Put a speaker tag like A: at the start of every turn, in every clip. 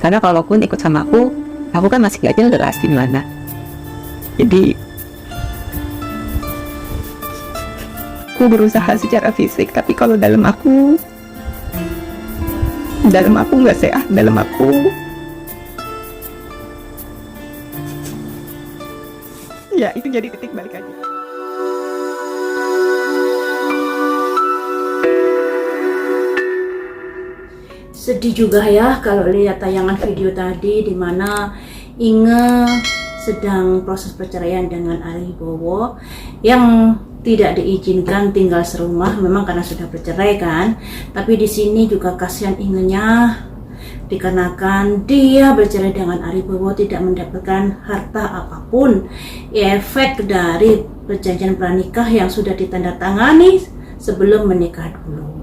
A: Karena kalaupun ikut sama aku kan masih gak jelas gimana. Jadi aku berusaha secara fisik, tapi kalau dalam aku nggak sehat, dalam aku ya itu jadi titik balik aja.
B: Sedih juga ya kalau lihat tayangan video tadi di mana Inge sedang proses perceraian dengan Ari Bowo yang tidak diizinkan tinggal serumah, memang karena sudah bercerai kan. Tapi di sini juga kasihan Ingenya dikarenakan dia bercerai dengan Ari Bowo tidak mendapatkan harta apapun, efek dari perjanjian pranikah yang sudah ditandatangani sebelum menikah dulu.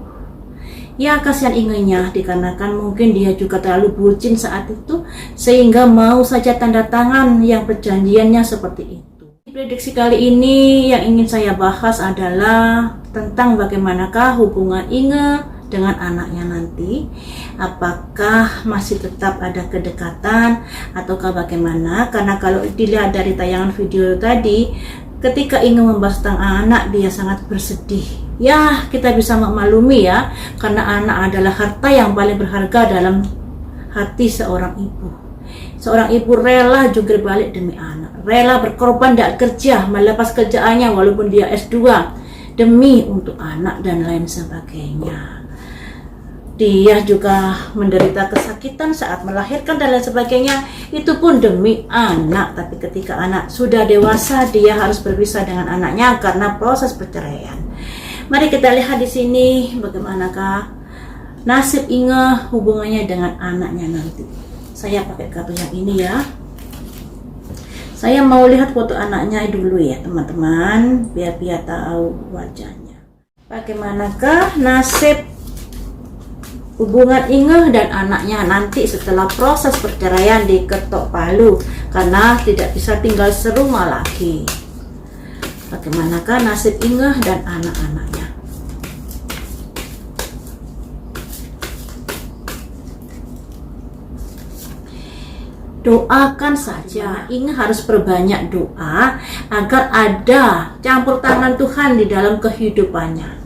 B: Ya kasihan Ingenya dikarenakan mungkin dia juga terlalu bucin saat itu sehingga mau saja tanda tangan yang perjanjiannya seperti itu. Prediksi kali ini yang ingin saya bahas adalah tentang bagaimanakah hubungan Inge dengan anaknya nanti. Apakah masih tetap ada kedekatan ataukah bagaimana? Karena kalau dilihat dari tayangan video tadi, ketika Inge membahas tentang anak, dia sangat bersedih. Ya, kita bisa memaklumi ya, karena anak adalah harta yang paling berharga dalam hati seorang ibu. Seorang ibu rela jungkir balik demi anak, rela berkorban tidak kerja, melepas kerjaannya walaupun dia S2 demi untuk anak dan lain sebagainya. Dia juga menderita kesakitan saat melahirkan dan lain sebagainya, itu pun demi anak. Tapi ketika anak sudah dewasa, dia harus berpisah dengan anaknya karena proses perceraian. Mari kita lihat di sini bagaimanakah nasib Inge hubungannya dengan anaknya nanti. Saya pakai kartu yang ini ya. Saya mau lihat foto anaknya dulu ya teman-teman, biar tahu wajahnya. Bagaimanakah nasib hubungan Inge dan anaknya nanti setelah proses perceraian diketok palu karena tidak bisa tinggal serumah lagi. Bagaimanakah nasib Inge dan anak-anaknya? Doakan saja. Inge harus perbanyak doa agar ada campur tangan Tuhan di dalam kehidupannya.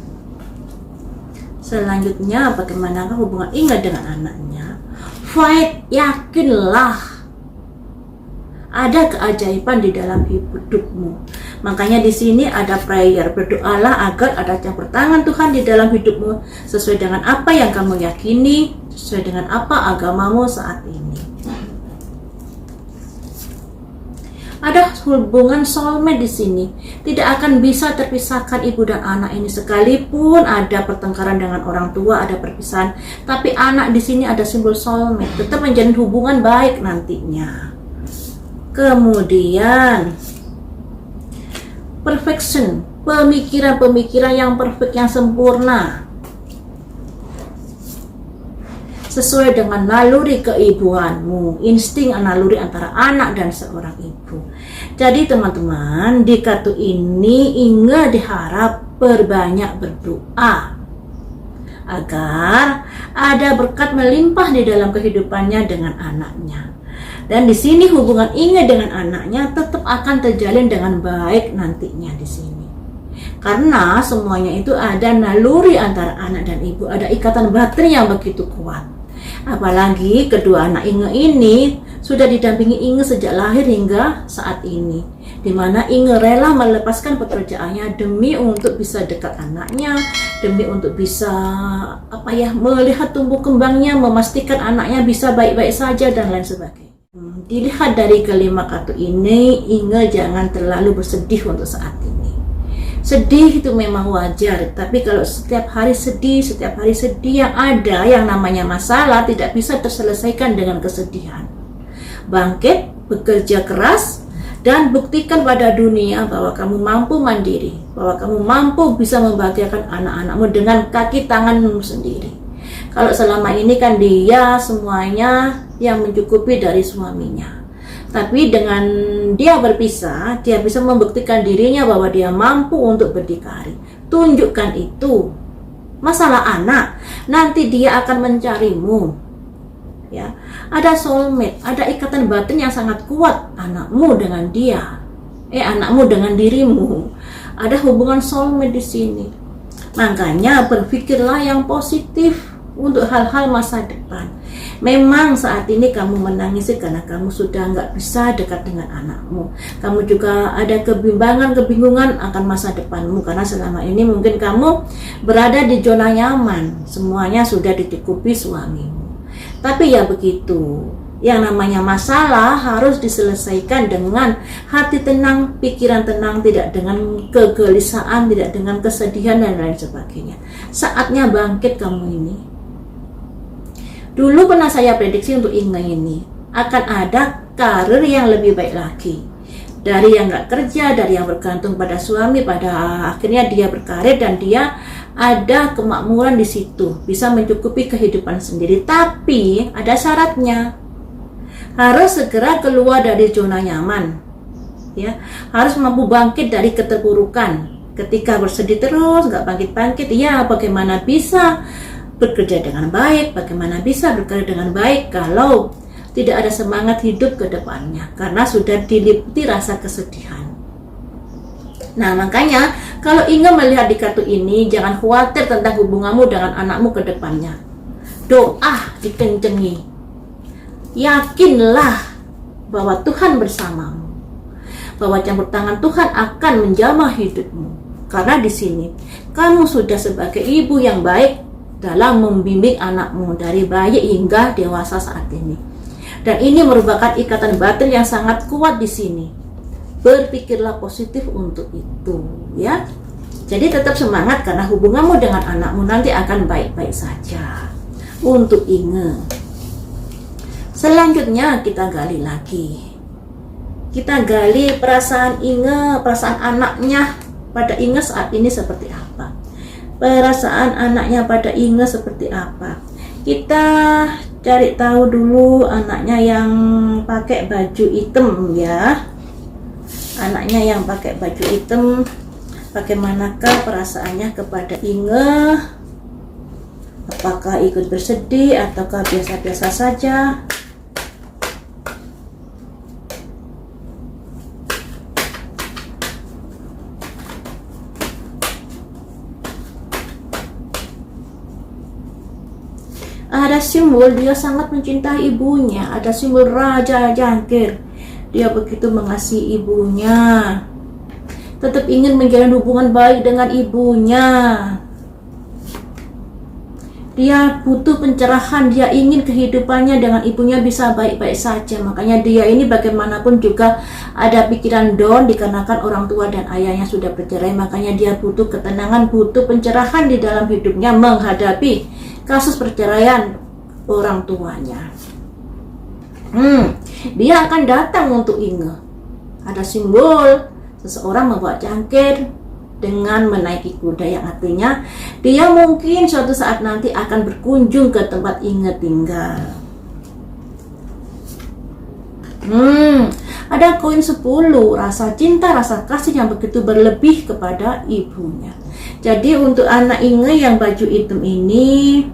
B: Selanjutnya, bagaimanakah hubungan Inge dengan anaknya? Fight, yakinlah ada keajaiban di dalam hidupmu. Makanya di sini ada prayer, berdoalah agar ada campur tangan Tuhan di dalam hidupmu sesuai dengan apa yang kamu yakini, sesuai dengan apa agamamu saat ini. Ada hubungan soulmate di sini. Tidak akan bisa terpisahkan ibu dan anak ini sekalipun ada pertengkaran dengan orang tua, ada perpisahan. Tapi anak di sini ada simbol soulmate, tetap menjalin hubungan baik nantinya. Kemudian perfection, pemikiran-pemikiran yang perfect, yang sempurna, sesuai dengan naluri keibuanmu, insting naluri antara anak dan seorang ibu. Jadi teman-teman, di kartu ini Inge diharap berbanyak berdoa agar ada berkat melimpah di dalam kehidupannya dengan anaknya. Dan di sini hubungan Inge dengan anaknya tetap akan terjalin dengan baik nantinya di sini. Karena semuanya itu ada naluri antara anak dan ibu, ada ikatan batin yang begitu kuat. Apalagi kedua anak Inge ini sudah didampingi Inge sejak lahir hingga saat ini, di mana Inge rela melepaskan pekerjaannya demi untuk bisa dekat anaknya, demi untuk bisa melihat tumbuh kembangnya, memastikan anaknya bisa baik-baik saja dan lain sebagainya. Dilihat dari kelima kartu ini, Inge jangan terlalu bersedih untuk saat ini. Sedih itu memang wajar, tapi kalau setiap hari sedih yang ada, yang namanya masalah tidak bisa terselesaikan dengan kesedihan. Bangkit, bekerja keras, dan buktikan pada dunia bahwa kamu mampu mandiri, bahwa kamu mampu bisa membahagiakan anak-anakmu dengan kaki tanganmu sendiri. Kalau selama ini kan dia semuanya yang mencukupi dari suaminya. Tapi dengan dia berpisah, dia bisa membuktikan dirinya bahwa dia mampu untuk berdikari. Tunjukkan itu. Masalah anak, nanti dia akan mencarimu. ya. Ada soulmate, ada ikatan batin yang sangat kuat anakmu dengan dia, anakmu dengan dirimu. Ada hubungan soulmate di sini. Makanya berpikirlah yang positif untuk hal-hal masa depan. Memang saat ini kamu menangis karena kamu sudah nggak bisa dekat dengan anakmu. Kamu juga ada kebingungan akan masa depanmu karena selama ini mungkin kamu berada di zona nyaman. Semuanya sudah dicukupi suamimu. Tapi ya begitu. Yang namanya masalah harus diselesaikan dengan hati tenang, pikiran tenang, tidak dengan kegelisahan, tidak dengan kesedihan dan lain sebagainya. Saatnya bangkit kamu ini. Dulu pernah saya prediksi untuk Inge ini akan ada karir yang lebih baik lagi. Dari yang nggak kerja, dari yang bergantung pada suami, pada akhirnya dia berkarir dan dia ada kemakmuran di situ, bisa mencukupi kehidupan sendiri. Tapi ada syaratnya, harus segera keluar dari zona nyaman, ya, harus mampu bangkit dari keterpurukan. Ketika bersedih terus, nggak bangkit-bangkit, ya bagaimana bisa bekerja dengan baik, bagaimana bisa berkarya dengan baik kalau tidak ada semangat hidup ke depannya karena sudah diliputi rasa kesedihan. Nah, makanya kalau Inge melihat di kartu ini, jangan khawatir tentang hubunganmu dengan anakmu ke depannya. Doa dikencengi. Yakinlah bahwa Tuhan bersamamu. Bahwa campur tangan Tuhan akan menjamah hidupmu. Karena di sini kamu sudah sebagai ibu yang baik dalam membimbing anakmu dari bayi hingga dewasa saat ini. Dan ini merupakan ikatan batin yang sangat kuat di sini. Berpikirlah positif untuk itu, ya. Jadi tetap semangat karena hubunganmu dengan anakmu nanti akan baik-baik saja. Untuk Inge. Selanjutnya kita gali lagi. Kita gali perasaan Inge, perasaan anaknya pada Inge saat ini seperti apa. Perasaan anaknya pada Inge seperti apa. Kita cari tahu dulu anaknya yang pakai baju hitam, ya. Anaknya yang pakai baju hitam, bagaimanakah perasaannya kepada Inge? Apakah ikut bersedih ataukah biasa-biasa saja? Ada simbol dia sangat mencintai ibunya, ada simbol Raja Jangkir. Dia begitu mengasihi ibunya, tetap ingin menjalin hubungan baik dengan ibunya. Dia butuh pencerahan, dia ingin kehidupannya dengan ibunya bisa baik-baik saja. Makanya dia ini bagaimanapun juga ada pikiran down dikarenakan orang tua dan ayahnya sudah bercerai. Makanya dia butuh ketenangan, butuh pencerahan di dalam hidupnya menghadapi kasus perceraian orang tuanya. Dia akan datang untuk Inge. Ada simbol seseorang membawa cangkir dengan menaiki kuda, yang artinya dia mungkin suatu saat nanti akan berkunjung ke tempat Inge tinggal. Ada koin 10, rasa cinta, rasa kasih yang begitu berlebih kepada ibunya. Jadi untuk anak Inge yang baju hitam ini,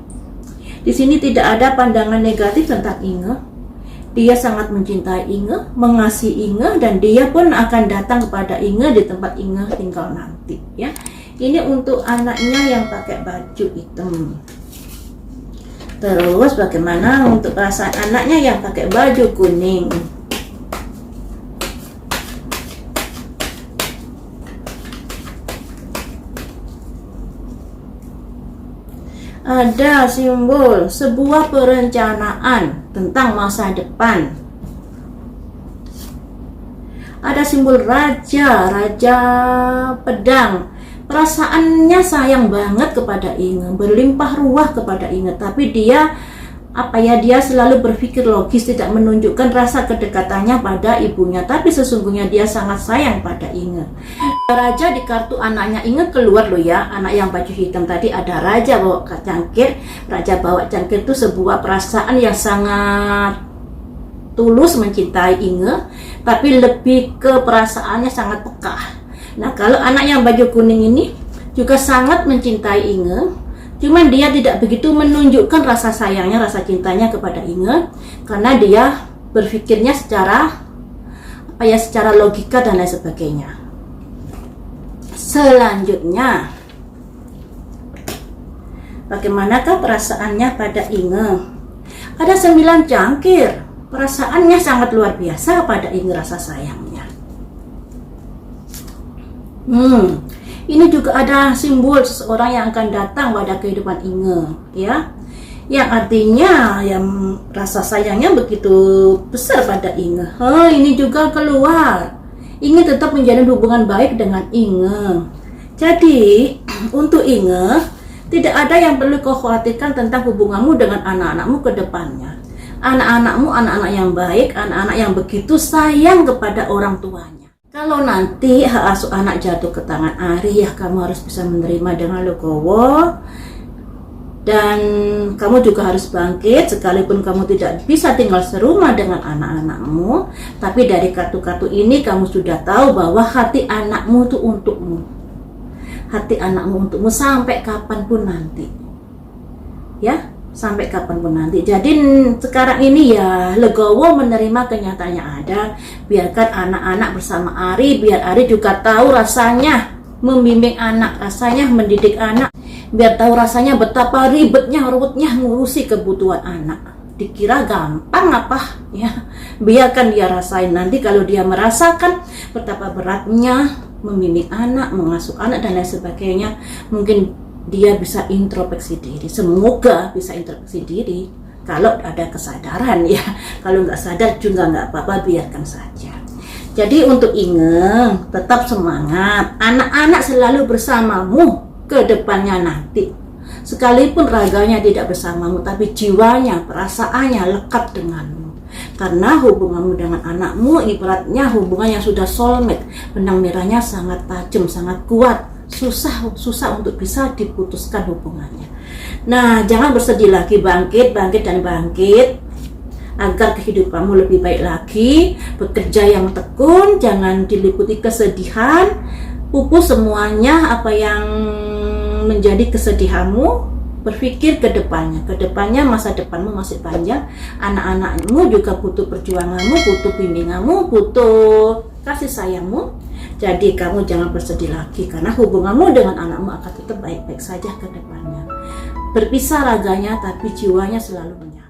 B: di sini tidak ada pandangan negatif tentang Inge. Dia sangat mencintai Inge, mengasihi Inge, dan dia pun akan datang kepada Inge di tempat Inge tinggal nanti, ya. Ini untuk anaknya yang pakai baju hitam. Terus bagaimana untuk perasaan anaknya yang pakai baju kuning? Ada simbol sebuah perencanaan tentang masa depan. Ada simbol raja pedang. Perasaannya sayang banget kepada Inge, berlimpah ruah kepada Inge, tapi dia dia selalu berpikir logis, tidak menunjukkan rasa kedekatannya pada ibunya, tapi sesungguhnya dia sangat sayang pada Inge. Raja di kartu anaknya Inge keluar loh, ya. Anak yang baju hitam tadi ada raja bawa cangkir. Raja bawa cangkir itu sebuah perasaan yang sangat tulus mencintai Inge, tapi lebih ke perasaannya sangat peka. Nah, kalau anak yang baju kuning ini juga sangat mencintai Inge, Cuman dia tidak begitu menunjukkan rasa sayangnya, rasa cintanya kepada Inge, karena dia berpikirnya secara secara logika dan lain sebagainya. Selanjutnya, bagaimanakah perasaannya pada Inge? Ada 9 cangkir. Perasaannya sangat luar biasa pada Inge, rasa sayangnya. Ini juga ada simbol seseorang yang akan datang pada kehidupan Inge, ya. Yang artinya yang rasa sayangnya begitu besar pada Inge. Ini juga keluar. Inge tetap menjalin hubungan baik dengan Inge. Jadi, untuk Inge, tidak ada yang perlu kau khawatirkan tentang hubunganmu dengan anak-anakmu ke depannya. Anak-anakmu anak-anak yang baik, anak-anak yang begitu sayang kepada orang tuanya. Kalau nanti hak asuh anak jatuh ke tangan Ari, ya kamu harus bisa menerima dengan legowo. Dan kamu juga harus bangkit, sekalipun kamu tidak bisa tinggal serumah dengan anak-anakmu. Tapi dari kartu-kartu ini kamu sudah tahu bahwa hati anakmu itu untukmu. Hati anakmu untukmu sampai kapanpun nanti. Ya, sampai kapanpun nanti. Jadi sekarang ini ya legowo menerima kenyataannya ada. Biarkan anak-anak bersama Ari, biar Ari juga tahu rasanya membimbing anak, rasanya mendidik anak. Biar tahu rasanya betapa ribetnya, ruwetnya ngurusi kebutuhan anak. Dikira gampang apa? Ya, biarkan dia rasain. Nanti kalau dia merasakan betapa beratnya membimbing anak, mengasuh anak dan lain sebagainya, mungkin dia bisa introspeksi diri. Semoga bisa introspeksi diri kalau ada kesadaran, ya. Kalau nggak sadar juga nggak apa-apa, biarkan saja. Jadi untuk Inge, tetap semangat. Anak-anak selalu bersamamu ke depannya nanti. Sekalipun raganya tidak bersamamu, tapi jiwanya, perasaannya lekat denganmu. Karena hubunganmu dengan anakmu ibaratnya hubungan yang sudah soulmate. Benang merahnya sangat tajam, sangat kuat. Susah untuk bisa diputuskan hubungannya. Nah, jangan bersedih lagi, bangkit dan bangkit. Agar kehidupanmu lebih baik lagi. Bekerja yang tekun, jangan diliputi kesedihan. Pupus semuanya apa yang menjadi kesedihanmu, berpikir ke depannya masa depanmu masih panjang, anak-anakmu juga butuh perjuanganmu, butuh bimbinganmu, butuh kasih sayangmu. Jadi kamu jangan bersedih lagi, karena hubunganmu dengan anakmu akan tetap baik-baik saja ke depannya. Berpisah raganya tapi jiwanya selalu menyatu.